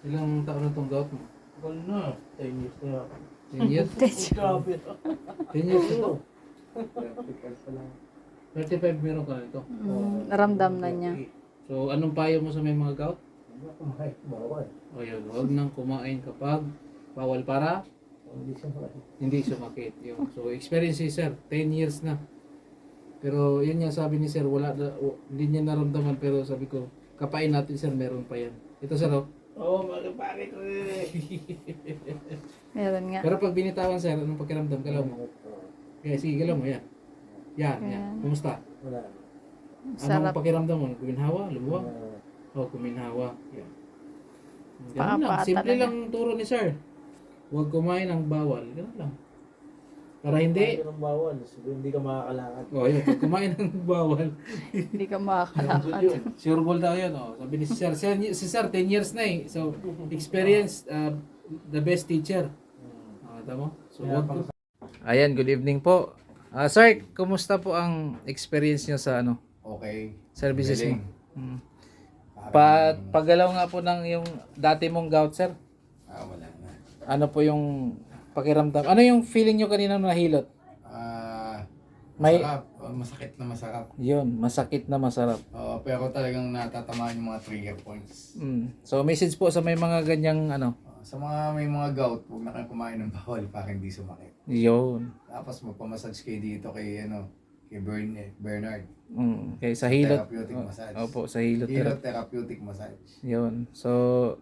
Ilang taon na itong gout mo? Tagal na. 10 years na ako. 10 years? Grabe. 10 years na ito? Practical pa lang. 35 meron ka na ito. Naramdam na niya. So, anong payo mo sa may mga gout? Kumain, bawal. O yun, huwag nang kumain kapag bawal para Hindi siya makain. hindi sumakit. Yun. So, experience si sir, 10 years na. Pero yun nga sabi ni sir, hindi niya naramdaman, pero sabi ko, kapain natin sir, meron pa yan. Ito sir, oh. Oo, magpapakit ko Meron nga. Pero pag binitawan sir, anong pakiramdam? Galaw mo. Kaya sige, galaw mo, yan. Yan, yan. Ayan. Kumusta? Wala. Anong Sarap. pakiramdam mo? Kuminhawa? Lubuwang? O, kuminhawa. Yan. Ganun lang. Papa Simple talaga. lang turo ni sir. Huwag kumain ng bawal. Ganun lang. Para hindi. Kumain ng bawal. Siguro hindi ka makakalakad. O, yun. Pag kumain ng bawal. Hindi ka makakalakad. Sure ball daw yun. O. Sabi ni si sir. Si sir, 10 years na eh. So, experience, the best teacher. Tama? So, wag. Ayan, good evening po. Sir, kumusta po ang experience niyo sa ano? Okay. Services mo? Galing. Hmm. Parang, Paggalaw nga po ng yung dati mong gout, sir. wala na. Ano po yung pakiramdam? Ano yung feeling nyo kanina na nahilot? May- Masarap. Masakit na masarap. Yun, masakit na masarap. Pero talagang natatamaan yung mga trigger points. So, message po sa may mga ganyang ano. Sa mga may mga gout, huwag na kayong kumain ng bawal para hindi sumakit. Yun. Tapos magpamassage kayo dito kay kay Bernard. Okay, sa hilot. Therapeutic massage. Opo, sa hilot. Hilot therapeutic massage. Yun. So,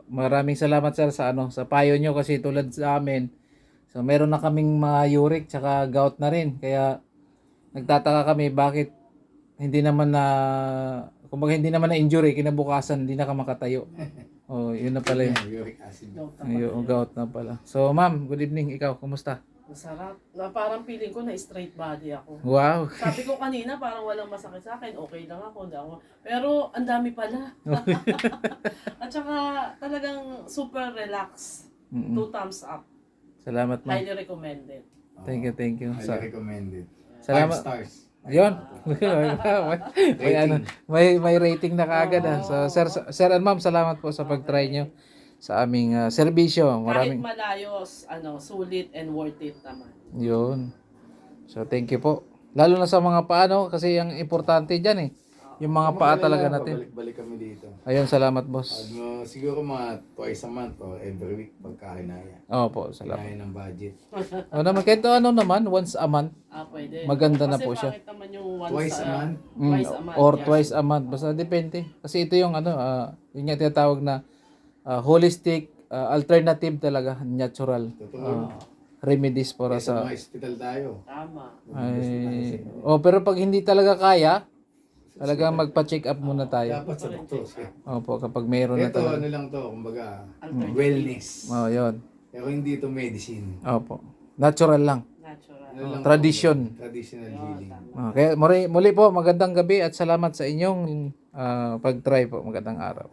maraming salamat sir sa ano, sa payo nyo kasi tulad sa amin. So, meron na kaming mga uric tsaka gout na rin. Kaya nagtataka kami bakit hindi naman kumbaga hindi naman na injury kinabukasan hindi na ka makatayo. Oh, yun na pala yun. Uric acid. Yung gout na pala. So, ma'am, good evening. Ikaw, kumusta? Masarap. Na parang feeling ko na straight body ako. Wow. Sabi ko kanina parang walang masakit sa akin. Okay lang ako. Hindi ako. Pero ang dami pala. At saka talagang super relax. 2 thumbs up. Salamat, ma'am. Highly recommended. Thank you, thank you. Highly recommended. Salamat. 5 stars. Yun. may ano, may rating na kaagad ah. So, sir and ma'am, salamat po sa pag-try nyo sa aming serbisyo. Kahit Maraming malayos, sulit and worth it naman. yun. So, thank you po. Lalo na sa mga paano kasi ang importante diyan eh. Yung mga paa talaga natin. Balik kami dito. Ayun, salamat boss. Siguro mga twice a month or every week pagka kinaya. Opo, salamat. Kinaya ng budget. O naman, kahit ano naman, once a month. Pwede. Maganda na Kasi po siya. pangit naman yung Twice a month? Twice a month. Or yeah. twice a month. Basta depende. Kasi ito yung yun nga tinatawag na holistic, alternative talaga, natural. Totoo. Remedies para Sa sa... mga hospital tayo. Tama. Ay, pero pag hindi talaga kaya, talaga magpa-check up muna tayo. Dapat sa doktor. Opo, kapag mayroon na Ito, talaga. ano lang to, kumbaga, wellness. Oh, yun. Pero hindi ito medicine. Opo. Natural lang. Natural. Ano lang Tradition. to, Traditional healing. Kaya muli po, magandang gabi at salamat sa inyong pag-try po. Magandang araw.